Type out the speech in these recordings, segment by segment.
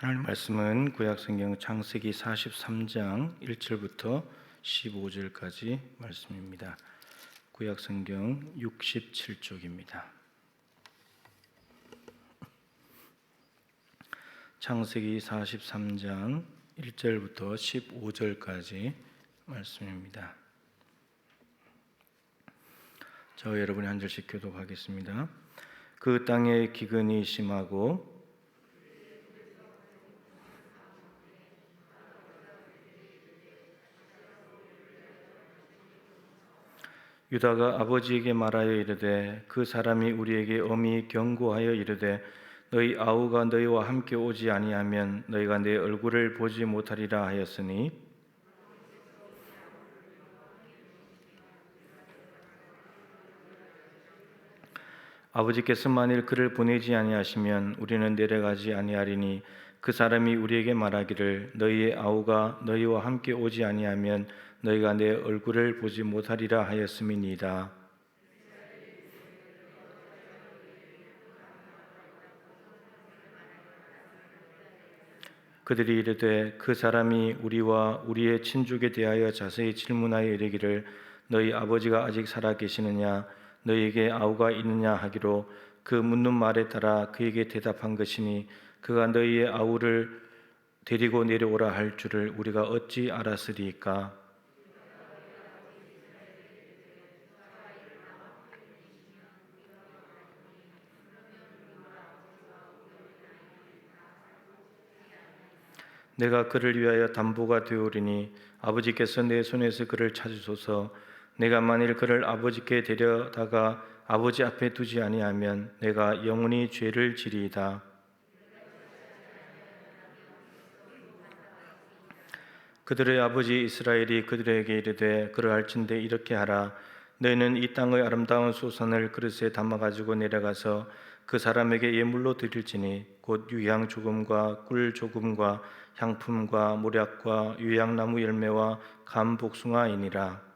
하나님 말씀은 구약성경 창세기 43장 1절부터 15절까지 말씀입니다. 구약성경 67쪽입니다. 창세기 43장 1절부터 15절까지 말씀입니다. 저 여러분이 한 절씩 교독하겠습니다. 그 땅에 기근이 심하고 유다가 아버지에게 말하여 이르되 그 사람이 우리에게 엄히 경고하여 이르되 너희 아우가 너희와 함께 오지 아니하면 너희가 내 얼굴을 보지 못하리라 하였으니 아버지께서 만일 그를 보내지 아니하시면 우리는 내려가지 아니하리니 그 사람이 우리에게 말하기를 너희의 아우가 너희와 함께 오지 아니하면 너희가 내 얼굴을 보지 못하리라 하였음이니이다. 그들이 이르되 그 사람이 우리와 우리의 친족에 대하여 자세히 질문하여 이르기를 너희 아버지가 아직 살아 계시느냐 너희에게 아우가 있느냐 하기로 그 묻는 말에 따라 그에게 대답한 것이니 그가 너희의 아우를 데리고 내려오라 할 줄을 우리가 어찌 알았으리이까. 내가 그를 위하여 담보가 되오리니 아버지께서 내 손에서 그를 찾으소서. 내가 만일 그를 아버지께 데려다가 아버지 앞에 두지 아니하면 내가 영원히 죄를 지리이다. 그들의 아버지 이스라엘이 그들에게 이르되 그러할진대 이렇게 하라. 너희는 이 땅의 아름다운 소산을 그릇에 담아가지고 내려가서 그 사람에게 예물로 드릴지니 곧 유향 조금과 꿀 조금과 향품과 모략과 유향나무 열매와 감 복숭아이니라.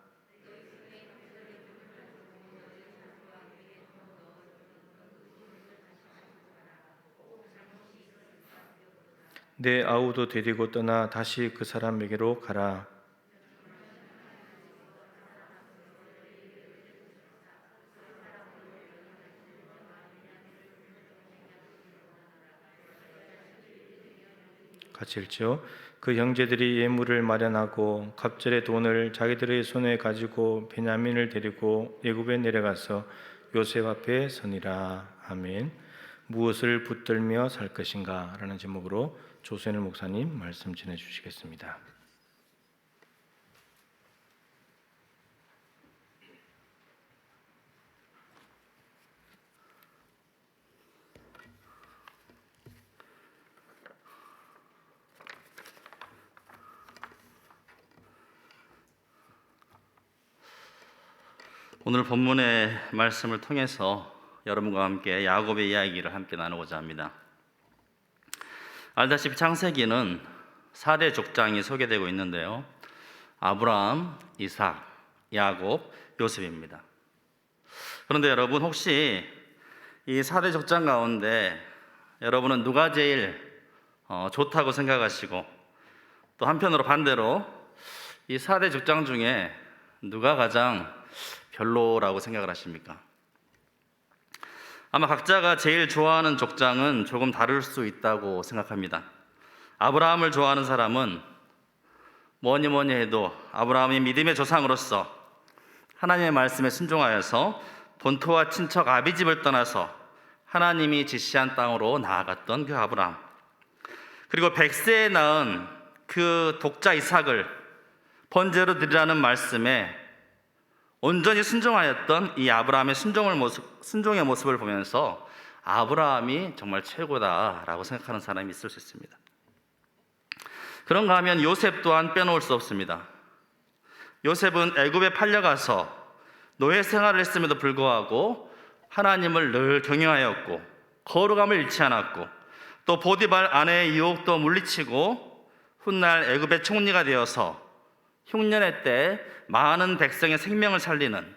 내 아우도 데리고 떠나 다시 그 사람에게로 가라. 같이 읽죠. 그 형제들이 예물을 마련하고 갑절의 돈을 자기들의 손에 가지고 베냐민을 데리고 애굽에 내려가서 요셉 앞에 서니라. 아멘. 무엇을 붙들며 살 것인가? 라는 제목으로 조선일 목사님 말씀 전해주시겠습니다. 오늘 본문의 말씀을 통해서 여러분과 함께 야곱의 이야기를 함께 나누고자 합니다. 알다시피 창세기는 4대 족장이 소개되고 있는데요. 아브라함, 이삭, 야곱, 요셉입니다. 그런데 여러분 혹시 이 4대 족장 가운데 여러분은 누가 제일 좋다고 생각하시고 또 한편으로 반대로 이 4대 족장 중에 누가 가장 별로라고 생각을 하십니까? 아마 각자가 제일 좋아하는 족장은 조금 다를 수 있다고 생각합니다. 아브라함을 좋아하는 사람은 뭐니 해도 아브라함이 믿음의 조상으로서 하나님의 말씀에 순종하여서 본토와 친척 아비집을 떠나서 하나님이 지시한 땅으로 나아갔던 그 아브라함, 그리고 100세에 낳은 그 독자 이삭을 번제로 드리라는 말씀에 온전히 순종하였던 이 아브라함의 순종의 모습을 보면서 아브라함이 정말 최고다라고 생각하는 사람이 있을 수 있습니다. 그런가 하면 요셉 또한 빼놓을 수 없습니다. 요셉은 애굽에 팔려가서 노예 생활을 했음에도 불구하고 하나님을 늘 경외하였고 거룩함을 잃지 않았고 또 보디발 아내의 유혹도 물리치고 훗날 애굽의 총리가 되어서 흉년의 때 많은 백성의 생명을 살리는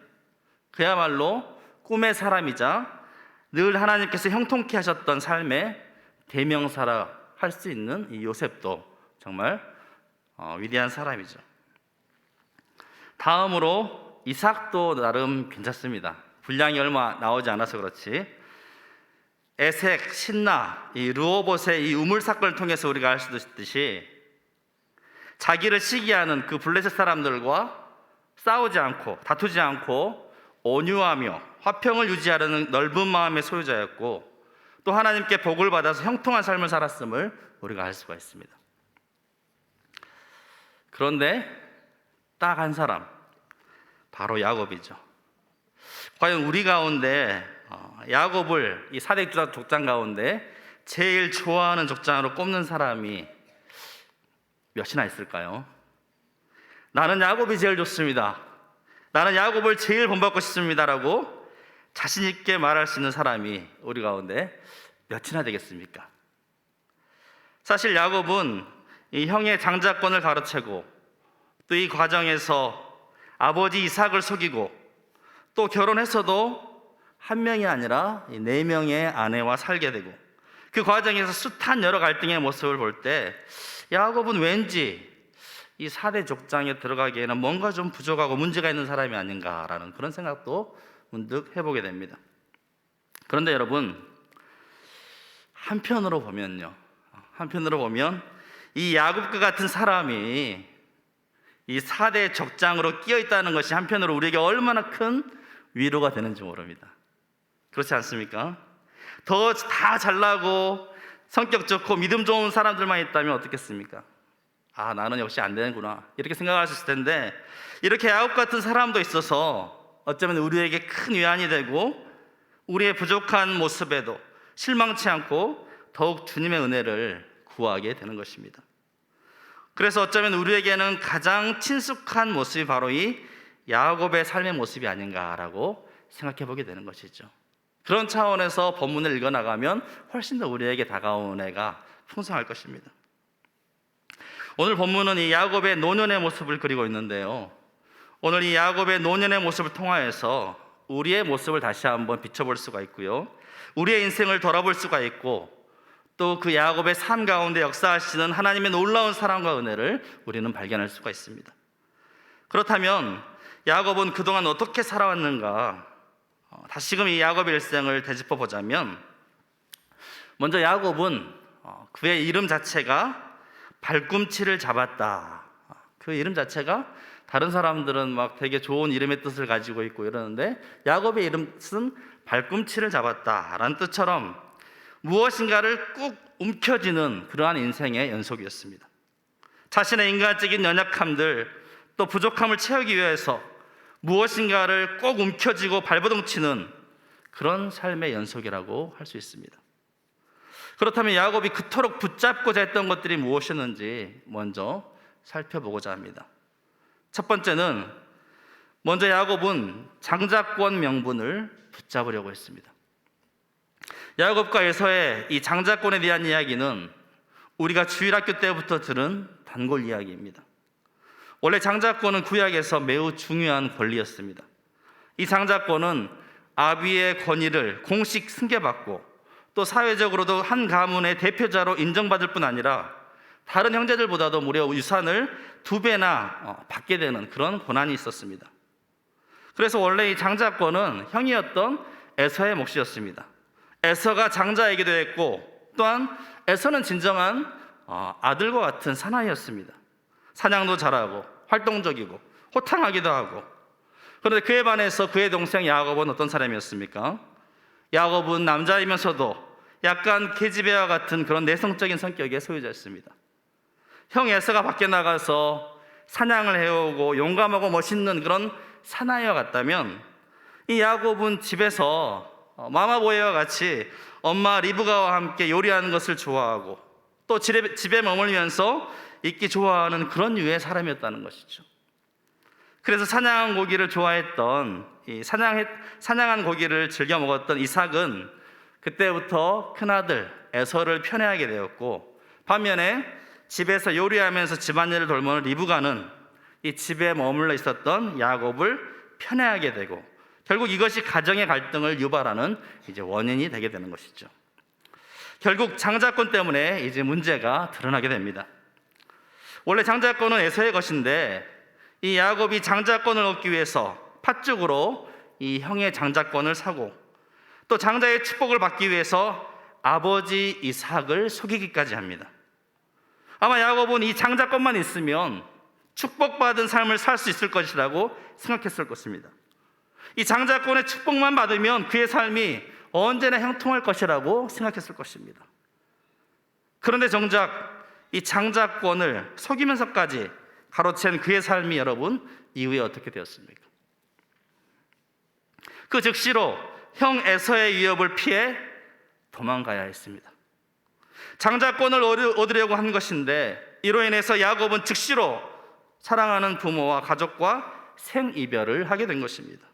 그야말로 꿈의 사람이자 늘 하나님께서 형통케 하셨던 삶의 대명사라 할 수 있는 이 요셉도 정말 위대한 사람이죠. 다음으로 이삭도 나름 괜찮습니다. 분량이 얼마 나오지 않아서 그렇지. 에색, 신나, 이 르호봇의 이 우물 사건을 통해서 우리가 알 수 있듯이 자기를 시기하는 그 블레셋 사람들과 싸우지 않고 다투지 않고 온유하며 화평을 유지하려는 넓은 마음의 소유자였고, 또 하나님께 복을 받아서 형통한 삶을 살았음을 우리가 알 수가 있습니다. 그런데 딱 한 사람, 바로 야곱이죠. 과연 우리 가운데 야곱을 이 사대 족장 가운데 제일 좋아하는 족장으로 꼽는 사람이 몇이나 있을까요? 나는 야곱이 제일 좋습니다, 나는 야곱을 제일 본받고 싶습니다라고 자신 있게 말할 수 있는 사람이 우리 가운데 몇이나 되겠습니까? 사실 야곱은 이 형의 장자권을 가로채고, 또 이 과정에서 아버지 이삭을 속이고, 또 결혼해서도 한 명이 아니라 4명의 아내와 살게 되고, 그 과정에서 숱한 여러 갈등의 모습을 볼 때 야곱은 왠지 이 4대 족장에 들어가기에는 뭔가 좀 부족하고 문제가 있는 사람이 아닌가라는 그런 생각도 문득 해보게 됩니다. 그런데 여러분, 한편으로 보면 이 야곱과 같은 사람이 이 4대 족장으로 끼어 있다는 것이 한편으로 우리에게 얼마나 큰 위로가 되는지 모릅니다. 그렇지 않습니까? 더 다 잘나고 성격 좋고 믿음 좋은 사람들만 있다면 어떻겠습니까? 아, 나는 역시 안 되는구나, 이렇게 생각할 수 있을 텐데, 이렇게 야곱 같은 사람도 있어서 어쩌면 우리에게 큰 위안이 되고, 우리의 부족한 모습에도 실망치 않고 더욱 주님의 은혜를 구하게 되는 것입니다. 그래서 어쩌면 우리에게는 가장 친숙한 모습이 바로 이 야곱의 삶의 모습이 아닌가라고 생각해 보게 되는 것이죠. 그런 차원에서 본문을 읽어나가면 훨씬 더 우리에게 다가온 애가 풍성할 것입니다. 오늘 본문은 이 야곱의 노년의 모습을 그리고 있는데요, 오늘 이 야곱의 노년의 모습을 통하여서 우리의 모습을 다시 한번 비춰볼 수가 있고요, 우리의 인생을 돌아볼 수가 있고, 또 그 야곱의 삶 가운데 역사하시는 하나님의 놀라운 사랑과 은혜를 우리는 발견할 수가 있습니다. 그렇다면 야곱은 그동안 어떻게 살아왔는가, 다시금 이 야곱의 일생을 되짚어 보자면, 먼저 야곱은 그의 이름 자체가 발꿈치를 잡았다. 그 이름 자체가 다른 사람들은 막 되게 좋은 이름의 뜻을 가지고 있고 이러는데, 야곱의 이름은 발꿈치를 잡았다라는 뜻처럼 무엇인가를 꾹 움켜쥐는 그러한 인생의 연속이었습니다. 자신의 인간적인 연약함들, 또 부족함을 채우기 위해서 무엇인가를 꼭 움켜쥐고 발버둥치는 그런 삶의 연속이라고 할 수 있습니다. 그렇다면 야곱이 그토록 붙잡고자 했던 것들이 무엇이었는지 먼저 살펴보고자 합니다. 첫 번째는, 먼저 야곱은 장자권 명분을 붙잡으려고 했습니다. 야곱과 에서의 이 장자권에 대한 이야기는 우리가 주일학교 때부터 들은 단골 이야기입니다. 원래 장자권은 구약에서 매우 중요한 권리였습니다. 이 장자권은 아비의 권위를 공식 승계받고, 또 사회적으로도 한 가문의 대표자로 인정받을 뿐 아니라 다른 형제들보다도 무려 유산을 2배나 받게 되는 그런 권한이 있었습니다. 그래서 원래 이 장자권은 형이었던 에서의 몫이었습니다. 에서가 장자이기도 했고, 또한 에서는 진정한 아들과 같은 사나이였습니다. 사냥도 잘하고 활동적이고 호탕하기도 하고. 그런데 그에 반해서 그의 동생 야곱은 어떤 사람이었습니까? 야곱은 남자이면서도 약간 계집애와 같은 그런 내성적인 성격의 소유자였습니다. 형 에서가 밖에 나가서 사냥을 해오고 용감하고 멋있는 그런 사나이와 같다면, 이 야곱은 집에서 마마보이와 같이 엄마 리브가와 함께 요리하는 것을 좋아하고, 또 집에 머물면서 있기 좋아하는 그런 유의 사람이었다는 것이죠. 그래서 사냥한 고기를 좋아했던, 사냥한 고기를 즐겨 먹었던 이삭은 그때부터 큰아들 에서를 편애하게 되었고, 반면에 집에서 요리하면서 집안일을 돌보는 리브가는 이 집에 머물러 있었던 야곱을 편애하게 되고, 결국 이것이 가정의 갈등을 유발하는 이제 원인이 되게 되는 것이죠. 결국 장자권 때문에 이제 문제가 드러나게 됩니다. 원래 장자권은 에서의 것인데 이 야곱이 장자권을 얻기 위해서 팥죽으로 이 형의 장자권을 사고 또 장자의 축복을 받기 위해서 아버지 이삭을 속이기까지 합니다. 아마 야곱은 이 장자권만 있으면 축복받은 삶을 살 수 있을 것이라고 생각했을 것입니다. 이 장자권의 축복만 받으면 그의 삶이 언제나 형통할 것이라고 생각했을 것입니다. 그런데 정작 이 장자권을 속이면서까지 가로챈 그의 삶이 여러분 이후에 어떻게 되었습니까? 그 즉시로 형 에서의 위협을 피해 도망가야 했습니다. 장자권을 얻으려고 한 것인데 이로 인해서 야곱은 즉시로 사랑하는 부모와 가족과 생이별을 하게 된 것입니다.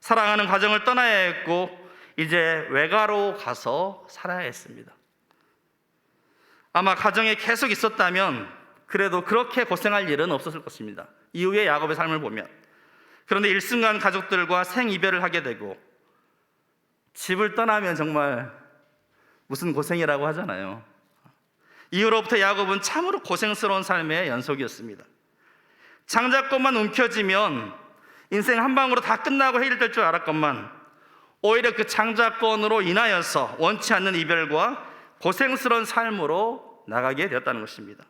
사랑하는 가정을 떠나야 했고 이제 외가로 가서 살아야 했습니다. 아마 가정에 계속 있었다면 그래도 그렇게 고생할 일은 없었을 것입니다. 이후에 야곱의 삶을 보면. 그런데 일순간 가족들과 생이별을 하게 되고 집을 떠나면 정말 무슨 고생이라고 하잖아요. 이후로부터 야곱은 참으로 고생스러운 삶의 연속이었습니다. 장자권만 움켜쥐면 인생 한 방으로 다 끝나고 해결될 줄 알았건만 오히려 그 장자권으로 인하여서 원치 않는 이별과 고생스러운 삶으로 나가게 되었다는 것입니다.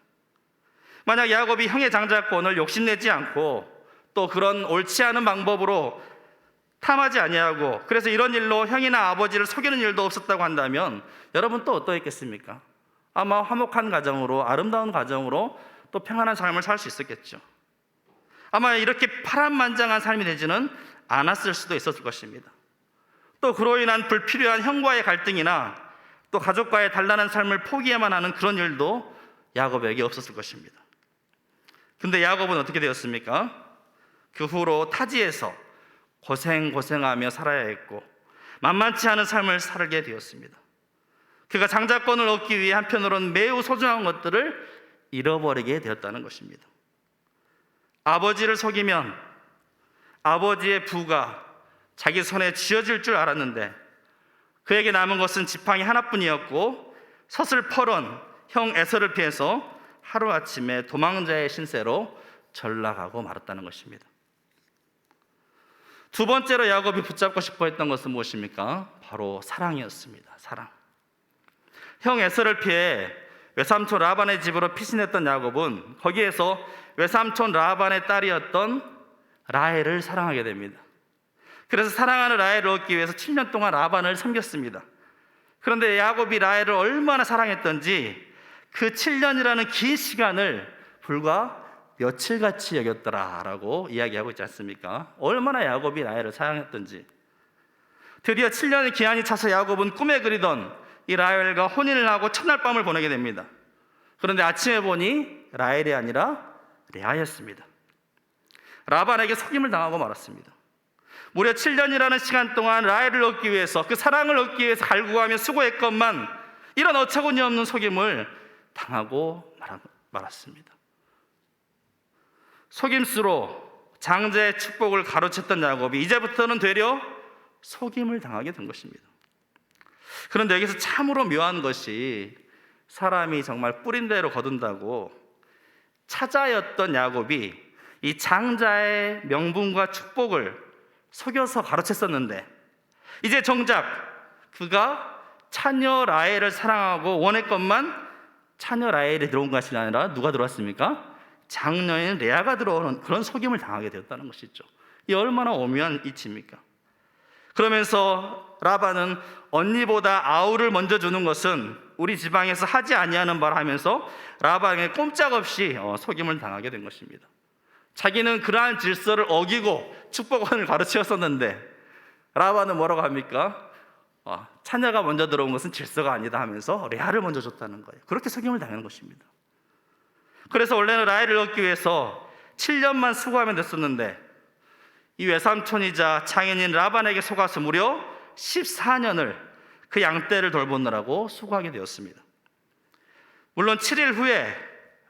만약 야곱이 형의 장자권을 욕심내지 않고 또 그런 옳지 않은 방법으로 탐하지 아니하고 그래서 이런 일로 형이나 아버지를 속이는 일도 없었다고 한다면 여러분 또 어떠했겠습니까? 아마 화목한 가정으로 아름다운 가정으로 또 평안한 삶을 살 수 있었겠죠. 아마 이렇게 파란만장한 삶이 되지는 않았을 수도 있었을 것입니다. 또 그로 인한 불필요한 형과의 갈등이나 또 가족과의 단란한 삶을 포기해야만 하는 그런 일도 야곱에게 없었을 것입니다. 근데 야곱은 어떻게 되었습니까? 그 후로 타지에서 고생하며 살아야 했고 만만치 않은 삶을 살게 되었습니다. 그가 장자권을 얻기 위해 한편으로는 매우 소중한 것들을 잃어버리게 되었다는 것입니다. 아버지를 속이면 아버지의 부가 자기 손에 쥐어질 줄 알았는데 그에게 남은 것은 지팡이 하나뿐이었고 서슬퍼런 형 에서를 피해서 하루아침에 도망자의 신세로 전락하고 말았다는 것입니다. 두 번째로 야곱이 붙잡고 싶어 했던 것은 무엇입니까? 바로 사랑이었습니다. 사랑. 형 에서를 피해 외삼촌 라반의 집으로 피신했던 야곱은 거기에서 외삼촌 라반의 딸이었던 라헬을 사랑하게 됩니다. 그래서 사랑하는 라헬을 얻기 위해서 7년 동안 라반을 섬겼습니다. 그런데 야곱이 라헬을 얼마나 사랑했던지 그 7년이라는 긴 시간을 불과 며칠같이 여겼더라라고 이야기하고 있지 않습니까? 얼마나 야곱이 라헬을 사랑했던지. 드디어 7년의 기한이 차서 야곱은 꿈에 그리던 이 라헬과 혼인을 하고 첫날 밤을 보내게 됩니다. 그런데 아침에 보니 라헬이 아니라 레아였습니다. 라반에게 속임을 당하고 말았습니다. 무려 7년이라는 시간 동안 라헬을 얻기 위해서 그 사랑을 얻기 위해서 갈구하며 수고했건만 이런 어처구니 없는 속임을 당하고 말았습니다. 속임수로 장자의 축복을 가로챘던 야곱이 이제부터는 되려 속임을 당하게 된 것입니다. 그런데 여기서 참으로 묘한 것이 사람이 정말 뿌린 대로 거둔다고 차자였던 야곱이 이 장자의 명분과 축복을 속여서 가로챘었는데 이제 정작 그가 차녀 라헬을 사랑하고 원했건만 차녀 라헬이 들어온 것이 아니라 누가 들어왔습니까? 장녀인 레아가 들어오는 그런 속임을 당하게 되었다는 것이죠. 이 얼마나 오묘한 이치입니까? 그러면서 라반은 언니보다 아우를 먼저 주는 것은 우리 지방에서 하지 아니하는 바라 하면서 라반에게 꼼짝없이 속임을 당하게 된 것입니다. 자기는 그러한 질서를 어기고 축복원을 가르치었었는데 라반은 뭐라고 합니까? 차녀가 먼저 들어온 것은 질서가 아니다 하면서 레아를 먼저 줬다는 거예요. 그렇게 속임을 당하는 것입니다. 그래서 원래는 라헬을 얻기 위해서 7년만 수고하면 됐었는데 이 외삼촌이자 장인인 라반에게 속아서 무려 14년을 그 양떼를 돌보느라고 수고하게 되었습니다. 물론 7일 후에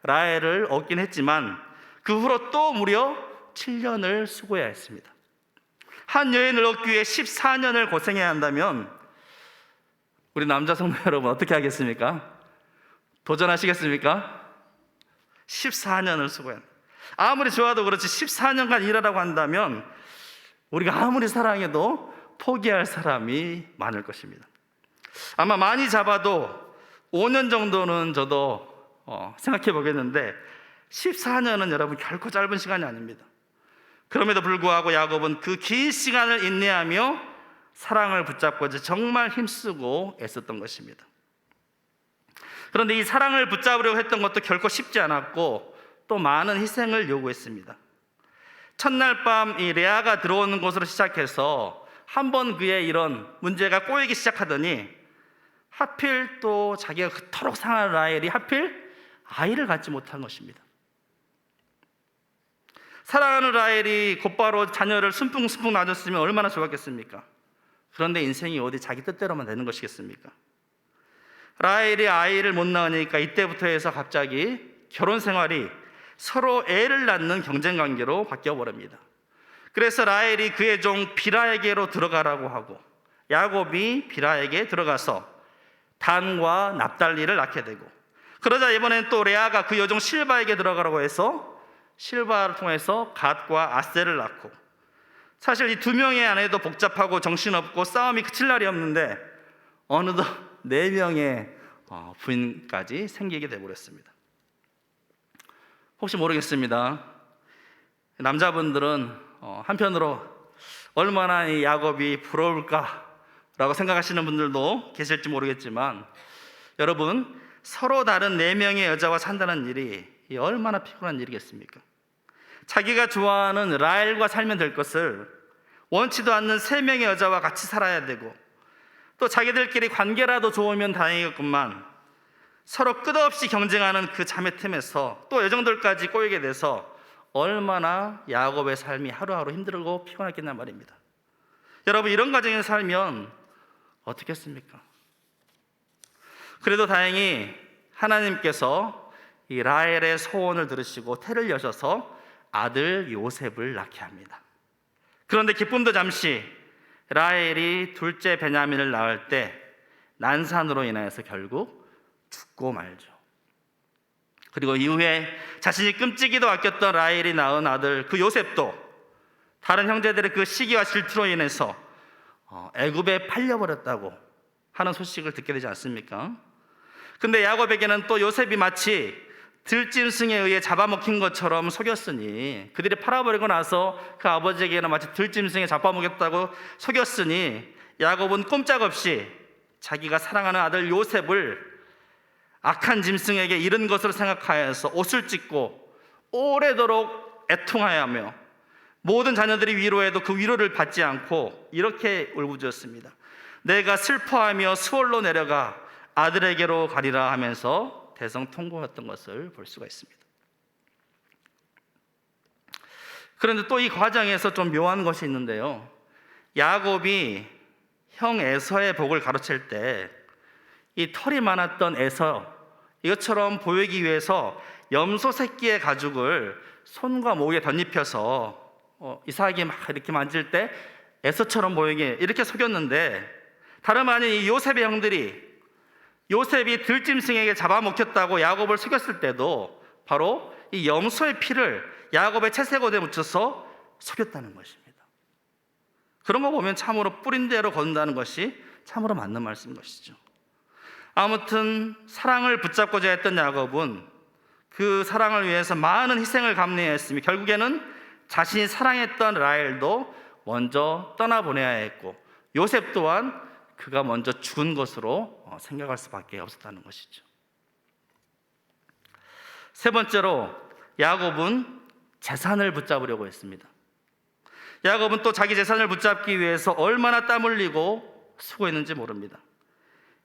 라헬을 얻긴 했지만 그 후로 또 무려 7년을 수고해야 했습니다. 한 여인을 얻기 위해 14년을 고생해야 한다면 우리 남자 성도 여러분 어떻게 하겠습니까? 도전하시겠습니까? 14년을 수고한, 아무리 좋아도 그렇지 14년간 일하라고 한다면 우리가 아무리 사랑해도 포기할 사람이 많을 것입니다. 아마 많이 잡아도 5년 정도는 저도 생각해 보겠는데 14년은 여러분 결코 짧은 시간이 아닙니다. 그럼에도 불구하고 야곱은 그 긴 시간을 인내하며 사랑을 붙잡고자 정말 힘쓰고 애썼던 것입니다. 그런데 이 사랑을 붙잡으려고 했던 것도 결코 쉽지 않았고 또 많은 희생을 요구했습니다. 첫날 밤 이 레아가 들어오는 곳으로 시작해서 한번 그의 이런 문제가 꼬이기 시작하더니 하필 또 자기가 그토록 사랑하는 라헬이 하필 아이를 갖지 못한 것입니다. 사랑하는 라헬이 곧바로 자녀를 순풍순풍 낳아줬으면 얼마나 좋았겠습니까? 그런데 인생이 어디 자기 뜻대로만 되는 것이겠습니까? 라헬이 아이를 못 낳으니까 이때부터 해서 갑자기 결혼 생활이 서로 애를 낳는 경쟁 관계로 바뀌어 버립니다. 그래서 라헬이 그의 종 비라에게로 들어가라고 하고 야곱이 비라에게 들어가서 단과 납달리를 낳게 되고, 그러자 이번엔 또 레아가 그 여종 실바에게 들어가라고 해서 실바를 통해서 갓과 아셀을 낳고, 사실 이 두 명의 아내도 복잡하고 정신없고 싸움이 그칠 날이 없는데 어느덧 4명의 부인까지 생기게 되어버렸습니다. 혹시 모르겠습니다. 남자분들은 한편으로 얼마나 이 야곱이 부러울까라고 생각하시는 분들도 계실지 모르겠지만, 여러분, 서로 다른 4명의 여자와 산다는 일이 얼마나 피곤한 일이겠습니까? 자기가 좋아하는 라헬과 살면 될 것을 원치도 않는 3명의 여자와 같이 살아야 되고, 또 자기들끼리 관계라도 좋으면 다행이겠구만 서로 끝없이 경쟁하는 그 자매 틈에서 또 여정들까지 꼬이게 돼서 얼마나 야곱의 삶이 하루하루 힘들고 피곤했겠냐 말입니다. 여러분, 이런 가정에 살면 어떻겠습니까? 그래도 다행히 하나님께서 이 라헬의 소원을 들으시고 태를 여셔서 아들 요셉을 낳게 합니다. 그런데 기쁨도 잠시, 라헬이 둘째 베냐민을 낳을 때 난산으로 인해서 결국 죽고 말죠. 그리고 이후에 자신이 끔찍이도 아꼈던 라헬이 낳은 아들 그 요셉도 다른 형제들의 그 시기와 질투로 인해서 애굽에 팔려버렸다고 하는 소식을 듣게 되지 않습니까? 근데 야곱에게는 또 요셉이 마치 들짐승에 의해 잡아먹힌 것처럼 속였으니, 그들이 팔아버리고 나서 그 아버지에게는 마치 들짐승에 잡아먹였다고 속였으니 야곱은 꼼짝없이 자기가 사랑하는 아들 요셉을 악한 짐승에게 잃은 것으로 생각하여서 옷을 찢고 오래도록 애통하여하며 모든 자녀들이 위로해도 그 위로를 받지 않고 이렇게 울부짖었습니다. 내가 슬퍼하며 수월로 내려가 아들에게로 가리라 하면서 대성통곡했던 것을 볼 수가 있습니다. 그런데 또 이 과정에서 좀 묘한 것이 있는데요, 야곱이 형 에서의 복을 가로챌 때 이 털이 많았던 에서, 이것처럼 보이기 위해서 염소 새끼의 가죽을 손과 목에 덧입혀서 이삭이 막 이렇게 만질 때 에서처럼 보이게 이렇게 속였는데, 다름 아닌 이 요셉의 형들이 요셉이 들짐승에게 잡아먹혔다고 야곱을 속였을 때도 바로 이 염소의 피를 야곱의 채색옷에 묻혀서 속였다는 것입니다. 그런 거 보면 참으로 뿌린 대로 거둔다는 것이 참으로 맞는 말씀인 것이죠. 아무튼 사랑을 붙잡고자 했던 야곱은 그 사랑을 위해서 많은 희생을 감내했으며 결국에는 자신이 사랑했던 라헬도 먼저 떠나보내야 했고, 요셉 또한 그가 먼저 죽은 것으로 생각할 수밖에 없었다는 것이죠. 세 번째로, 야곱은 재산을 붙잡으려고 했습니다. 야곱은 또 자기 재산을 붙잡기 위해서 얼마나 땀 흘리고 수고했는지 모릅니다.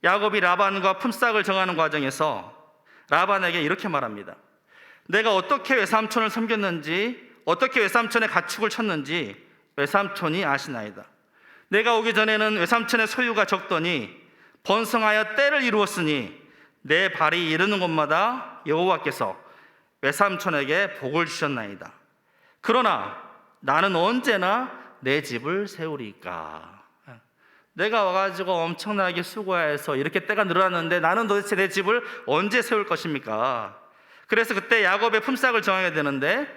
야곱이 라반과 품삯을 정하는 과정에서 라반에게 이렇게 말합니다. 내가 어떻게 외삼촌을 섬겼는지, 어떻게 외삼촌의 가축을 쳤는지 외삼촌이 아시나이다. 내가 오기 전에는 외삼촌의 소유가 적더니 번성하여 때를 이루었으니 내 발이 이르는 곳마다 여호와께서 외삼촌에게 복을 주셨나이다. 그러나 나는 언제나 내 집을 세우리까. 내가 와가지고 엄청나게 수고해서 이렇게 때가 늘어났는데 나는 도대체 내 집을 언제 세울 것입니까? 그래서 그때 야곱의 품삯을 정하게 되는데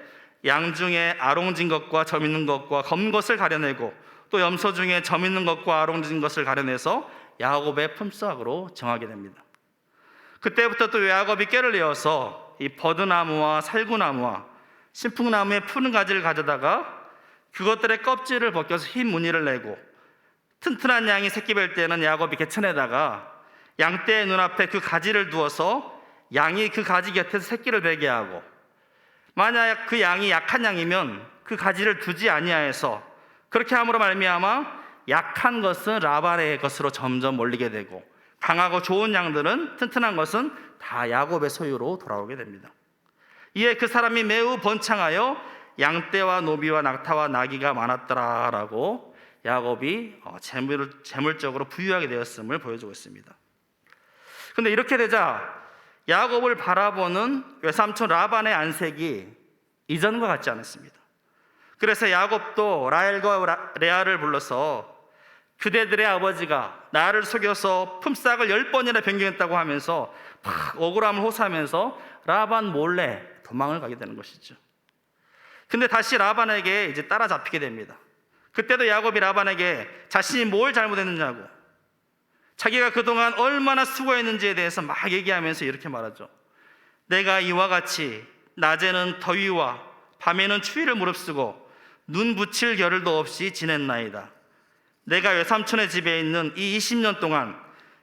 양 중에 아롱진 것과 점 있는 것과 검은 것을 가려내고 또 염소 중에 점 있는 것과 아롱진 것을 가려내서 야곱의 품삯으로 정하게 됩니다. 그때부터 또 야곱이 꾀를 내어서 이 버드나무와 살구나무와 신풍나무의 푸른 가지를 가져다가 그것들의 껍질을 벗겨서 흰 무늬를 내고 튼튼한 양이 새끼 뵐 때는 야곱이 개천에다가 양떼의 눈앞에 그 가지를 두어서 양이 그 가지 곁에서 새끼를 베게 하고 만약 그 양이 약한 양이면 그 가지를 두지 아니하여서 그렇게 함으로 말미암아 약한 것은 라반의 것으로 점점 몰리게 되고 강하고 좋은 양들은 튼튼한 것은 다 야곱의 소유로 돌아오게 됩니다. 이에 그 사람이 매우 번창하여 양떼와 노비와 낙타와 나귀가 많았더라라고 야곱이 재물적으로 부유하게 되었음을 보여주고 있습니다. 그런데 이렇게 되자 야곱을 바라보는 외삼촌 라반의 안색이 이전과 같지 않았습니다. 그래서 야곱도 라헬과 레아를 불러서 그대들의 아버지가 나를 속여서 품삯을 10번이나 변경했다고 하면서 막 억울함을 호소하면서 라반 몰래 도망을 가게 되는 것이죠. 근데 다시 라반에게 이제 따라잡히게 됩니다. 그때도 야곱이 라반에게 자신이 뭘 잘못했느냐고 자기가 그동안 얼마나 수고했는지에 대해서 막 얘기하면서 이렇게 말하죠. 내가 이와 같이 낮에는 더위와 밤에는 추위를 무릅쓰고 눈 붙일 겨를도 없이 지냈나이다. 내가 외삼촌의 집에 있는 이 20년 동안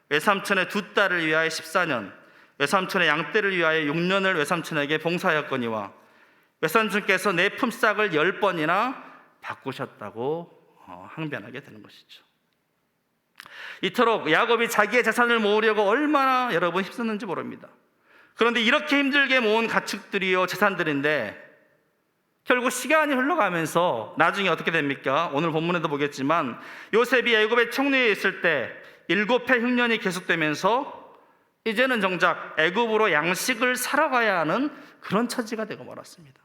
외삼촌의 두 딸을 위하여 14년, 외삼촌의 양떼를 위하여 6년을 외삼촌에게 봉사하였거니와 외삼촌께서 내 품삯을 10번이나 바꾸셨다고 항변하게 되는 것이죠. 이토록 야곱이 자기의 재산을 모으려고 얼마나 여러분 힘썼는지 모릅니다. 그런데 이렇게 힘들게 모은 가축들이요 재산들인데 결국 시간이 흘러가면서 나중에 어떻게 됩니까? 오늘 본문에도 보겠지만 요셉이 애굽의 총리에 있을 때 7해 흉년이 계속되면서 이제는 정작 애굽으로 양식을 사러 가야 하는 그런 처지가 되고 말았습니다.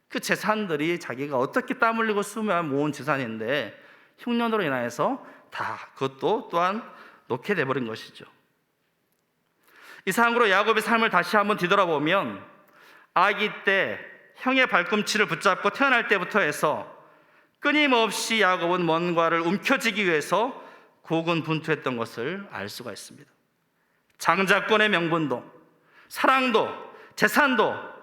그 재산들이 자기가 어떻게 땀 흘리고 수며 모은 재산인데 흉년으로 인하여서 다 그것도 또한 놓게 돼버린 것이죠. 이상으로 야곱의 삶을 다시 한번 뒤돌아보면 아기 때 형의 발꿈치를 붙잡고 태어날 때부터 해서 끊임없이 야곱은 뭔가를 움켜쥐기 위해서 고군분투했던 것을 알 수가 있습니다. 장자권의 명분도 사랑도 재산도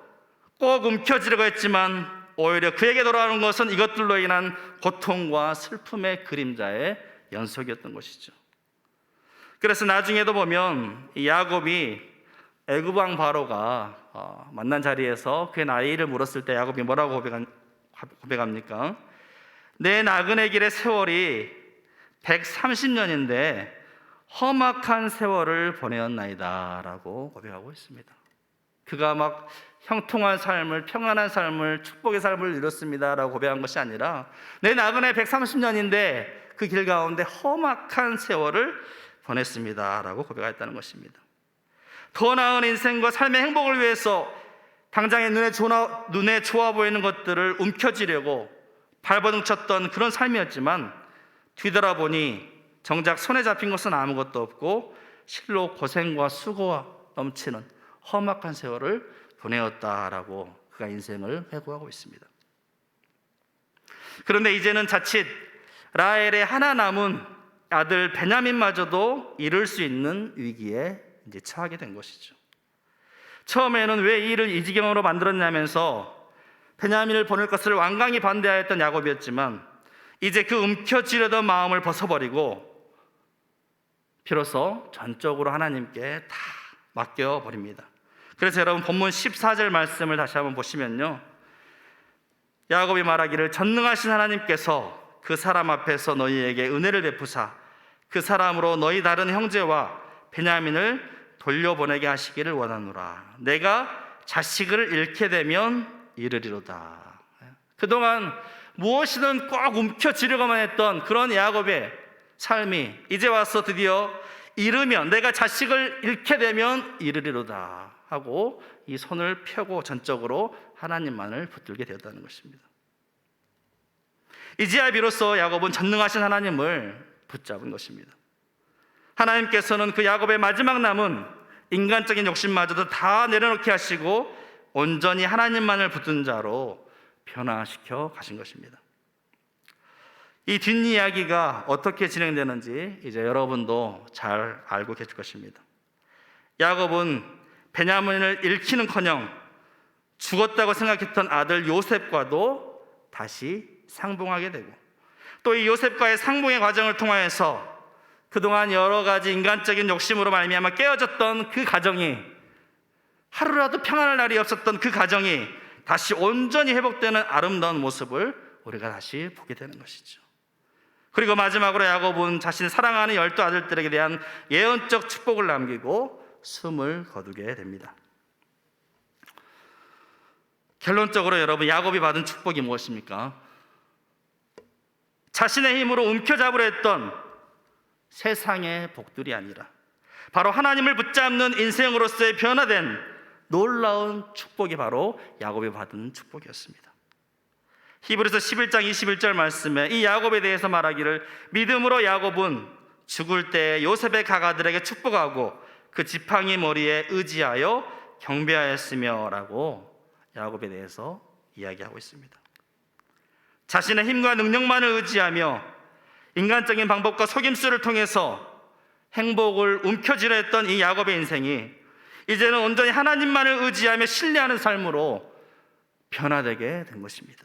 꼭 움켜쥐려고 했지만 오히려 그에게 돌아오는 것은 이것들로 인한 고통과 슬픔의 그림자의 연속이었던 것이죠. 그래서 나중에도 보면 이 야곱이 애굽 왕 바로가 만난 자리에서 그의 나이를 물었을 때 야곱이 뭐라고 고백합니까? 내 나그네 길의 세월이 130년인데 험악한 세월을 보내었나이다 라고 고백하고 있습니다. 그가 막 형통한 삶을, 평안한 삶을, 축복의 삶을 누렸습니다 라고 고백한 것이 아니라 내 나그네 130년인데 그 길 가운데 험악한 세월을 보냈습니다 라고 고백했다는 것입니다. 더 나은 인생과 삶의 행복을 위해서 당장의 눈에 좋아 보이는 것들을 움켜쥐려고 발버둥쳤던 그런 삶이었지만 뒤돌아보니 정작 손에 잡힌 것은 아무것도 없고 실로 고생과 수고가 넘치는 험악한 세월을 보내었다라고 그가 인생을 회고하고 있습니다. 그런데 이제는 자칫 라헬의 하나 남은 아들 베냐민마저도 잃을 수 있는 위기에 이제 처하게 된 것이죠. 처음에는 왜 이 일을 이 지경으로 만들었냐면서 베냐민을 보낼 것을 완강히 반대하였던 야곱이었지만 이제 그 움켜쥐려던 마음을 벗어버리고 비로소 전적으로 하나님께 다 맡겨버립니다. 그래서 여러분 본문 14절 말씀을 다시 한번 보시면요, 야곱이 말하기를 전능하신 하나님께서 그 사람 앞에서 너희에게 은혜를 베푸사 그 사람으로 너희 다른 형제와 베냐민을 돌려보내게 하시기를 원하노라. 내가 자식을 잃게 되면 이르리로다. 그동안 무엇이든 꼭 움켜쥐려고만 했던 그런 야곱의 삶이 이제 와서 드디어 잃으면, 내가 자식을 잃게 되면 이르리로다 하고 이 손을 펴고 전적으로 하나님만을 붙들게 되었다는 것입니다. 이제야 비로소 야곱은 전능하신 하나님을 붙잡은 것입니다. 하나님께서는 그 야곱의 마지막 남은 인간적인 욕심마저도 다 내려놓게 하시고 온전히 하나님만을 붙든 자로 변화시켜 가신 것입니다. 이 뒷이야기가 어떻게 진행되는지 이제 여러분도 잘 알고 계실 것입니다. 야곱은 베냐민을 잃기는커녕 죽었다고 생각했던 아들 요셉과도 다시 상봉하게 되고, 또 이 요셉과의 상봉의 과정을 통하여서 그동안 여러 가지 인간적인 욕심으로 말미암아 깨어졌던 그 가정이, 하루라도 평안할 날이 없었던 그 가정이 다시 온전히 회복되는 아름다운 모습을 우리가 다시 보게 되는 것이죠. 그리고 마지막으로 야곱은 자신을 사랑하는 12 아들들에게 대한 예언적 축복을 남기고 숨을 거두게 됩니다. 결론적으로 여러분, 야곱이 받은 축복이 무엇입니까? 자신의 힘으로 움켜잡으려 했던 세상의 복들이 아니라 바로 하나님을 붙잡는 인생으로서의 변화된 놀라운 축복이 바로 야곱이 받은 축복이었습니다. 히브리서 11장 21절 말씀에 이 야곱에 대해서 말하기를, 믿음으로 야곱은 죽을 때 요셉의 가가들에게 축복하고 그 지팡이 머리에 의지하여 경배하였으며 라고 야곱에 대해서 이야기하고 있습니다. 자신의 힘과 능력만을 의지하며 인간적인 방법과 속임수를 통해서 행복을 움켜쥐려 했던 이 야곱의 인생이 이제는 온전히 하나님만을 의지하며 신뢰하는 삶으로 변화되게 된 것입니다.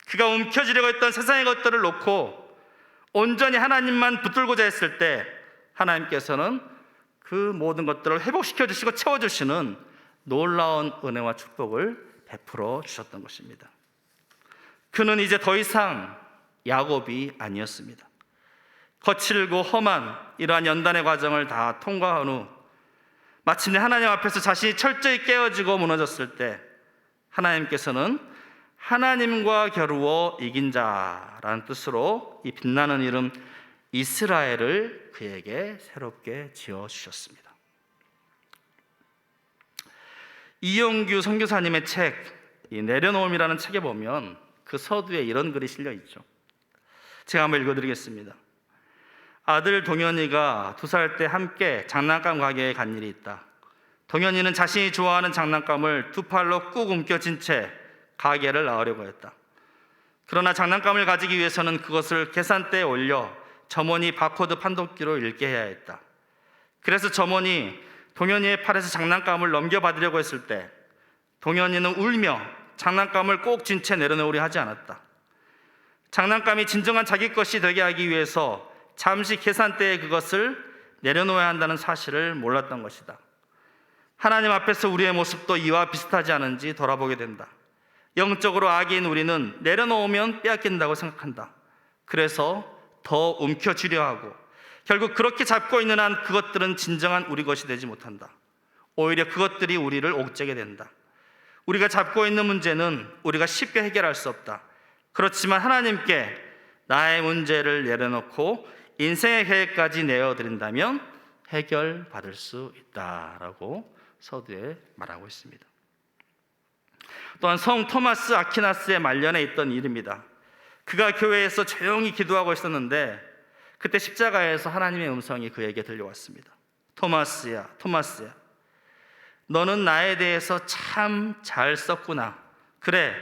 그가 움켜쥐려고 했던 세상의 것들을 놓고 온전히 하나님만 붙들고자 했을 때 하나님께서는 그 모든 것들을 회복시켜 주시고 채워주시는 놀라운 은혜와 축복을 베풀어 주셨던 것입니다. 그는 이제 더 이상 야곱이 아니었습니다. 거칠고 험한 이러한 연단의 과정을 다 통과한 후 마침내 하나님 앞에서 자신이 철저히 깨어지고 무너졌을 때 하나님께서는 하나님과 겨루어 이긴 자라는 뜻으로 이 빛나는 이름 이스라엘을 그에게 새롭게 지어주셨습니다. 이용규 선교사님의 책 이 내려놓음이라는 책에 보면 그 서두에 이런 글이 실려 있죠. 제가 한번 읽어드리겠습니다. 아들 동현이가 2살 때 함께 장난감 가게에 간 일이 있다. 동현이는 자신이 좋아하는 장난감을 2팔로 꾹 움켜쥔 채 가게를 나가려고 했다. 그러나 장난감을 가지기 위해서는 그것을 계산대에 올려 점원이 바코드 판독기로 읽게 해야 했다. 그래서 점원이 동현이의 팔에서 장난감을 넘겨받으려고 했을 때 동현이는 울며 장난감을 꼭 쥔 채 내려놓으려 하지 않았다. 장난감이 진정한 자기 것이 되게 하기 위해서 잠시 계산대에 그것을 내려놓아야 한다는 사실을 몰랐던 것이다. 하나님 앞에서 우리의 모습도 이와 비슷하지 않은지 돌아보게 된다. 영적으로 악인 우리는 내려놓으면 빼앗긴다고 생각한다. 그래서 더 움켜쥐려 하고 결국 그렇게 잡고 있는 한 그것들은 진정한 우리 것이 되지 못한다. 오히려 그것들이 우리를 옥죄게 된다. 우리가 잡고 있는 문제는 우리가 쉽게 해결할 수 없다. 그렇지만 하나님께 나의 문제를 내려놓고 인생의 계획까지 내어드린다면 해결받을 수 있다라고 서두에 말하고 있습니다. 또한 성 토마스 아퀴나스의 말년에 있던 일입니다. 그가 교회에서 조용히 기도하고 있었는데 그때 십자가에서 하나님의 음성이 그에게 들려왔습니다. 토마스야, 토마스야, 너는 나에 대해서 참 잘 썼구나. 그래,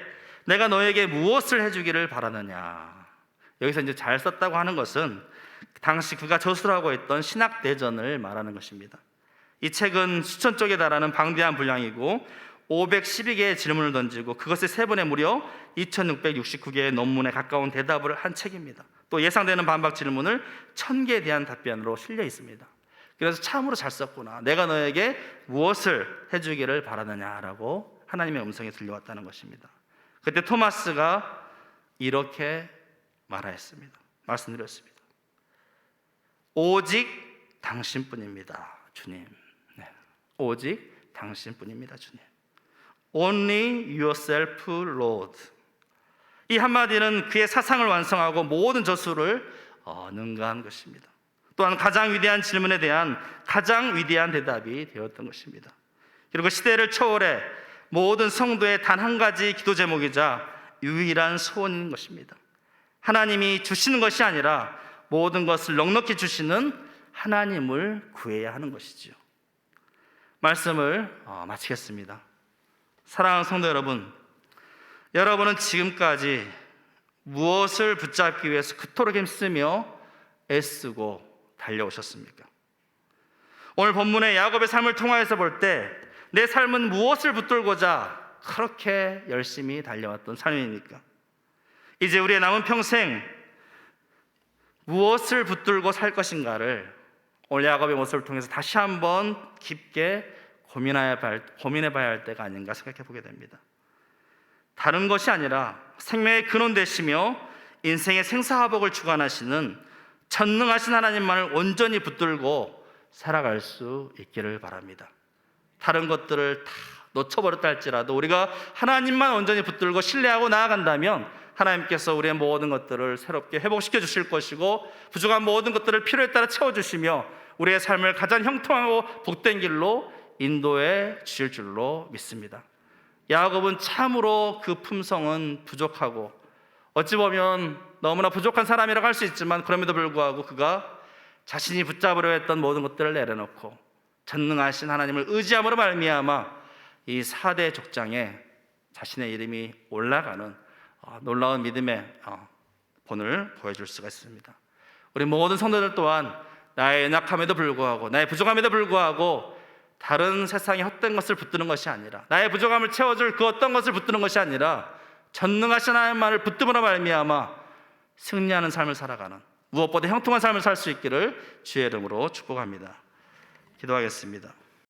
내가 너에게 무엇을 해주기를 바라느냐. 여기서 이제 잘 썼다고 하는 것은 당시 그가 저술하고 있던 신학대전을 말하는 것입니다. 이 책은 수천 쪽에 달하는 방대한 분량이고 512개의 질문을 던지고 그것의 세분의 무려 2669개의 논문에 가까운 대답을 한 책입니다. 또 예상되는 반박 질문을 1000개에 대한 답변으로 실려 있습니다. 그래서 참으로 잘 썼구나. 내가 너에게 무엇을 해주기를 바라느냐라고 하나님의 음성이 들려왔다는 것입니다. 그때 토마스가 이렇게 말씀드렸습니다. 오직 당신뿐입니다, 주님. 네. 오직 당신뿐입니다, 주님. Only yourself, Lord. 이 한마디는 그의 사상을 완성하고 모든 저수를 능가한 것입니다. 또한 가장 위대한 질문에 대한 가장 위대한 대답이 되었던 것입니다. 그리고 시대를 초월해 모든 성도의 단 한 가지 기도 제목이자 유일한 소원인 것입니다. 하나님이 주시는 것이 아니라 모든 것을 넉넉히 주시는 하나님을 구해야 하는 것이지요. 말씀을 마치겠습니다. 사랑하는 성도 여러분, 여러분은 지금까지 무엇을 붙잡기 위해서 그토록 힘쓰며 애쓰고 달려오셨습니까? 오늘 본문의 야곱의 삶을 통하여서 볼 때 내 삶은 무엇을 붙들고자 그렇게 열심히 달려왔던 삶입니까? 이제 우리의 남은 평생 무엇을 붙들고 살 것인가를 오늘 야곱의 모습을 통해서 다시 한번 깊게 고민해봐야 할 때가 아닌가 생각해 보게 됩니다. 다른 것이 아니라 생명의 근원 되시며 인생의 생사화복을 주관하시는 전능하신 하나님만을 온전히 붙들고 살아갈 수 있기를 바랍니다. 다른 것들을 다 놓쳐버렸다 할지라도 우리가 하나님만 온전히 붙들고 신뢰하고 나아간다면 하나님께서 우리의 모든 것들을 새롭게 회복시켜 주실 것이고 부족한 모든 것들을 필요에 따라 채워주시며 우리의 삶을 가장 형통하고 복된 길로 인도해 주실 줄로 믿습니다. 야곱은 참으로 그 품성은 부족하고 어찌 보면 너무나 부족한 사람이라고 할 수 있지만 그럼에도 불구하고 그가 자신이 붙잡으려 했던 모든 것들을 내려놓고 전능하신 하나님을 의지함으로 말미암아 이 4대 족장에 자신의 이름이 올라가는 놀라운 믿음의 본을 보여줄 수가 있습니다. 우리 모든 성도들 또한 나의 연약함에도 불구하고 나의 부족함에도 불구하고 다른 세상의 헛된 것을 붙드는 것이 아니라 나의 부족함을 채워줄 그 어떤 것을 붙드는 것이 아니라 전능하신 하나님만을 붙듦으로 말미암아 승리하는 삶을 살아가는 무엇보다 형통한 삶을 살 수 있기를 주의 이름으로 축복합니다. 기도하겠습니다.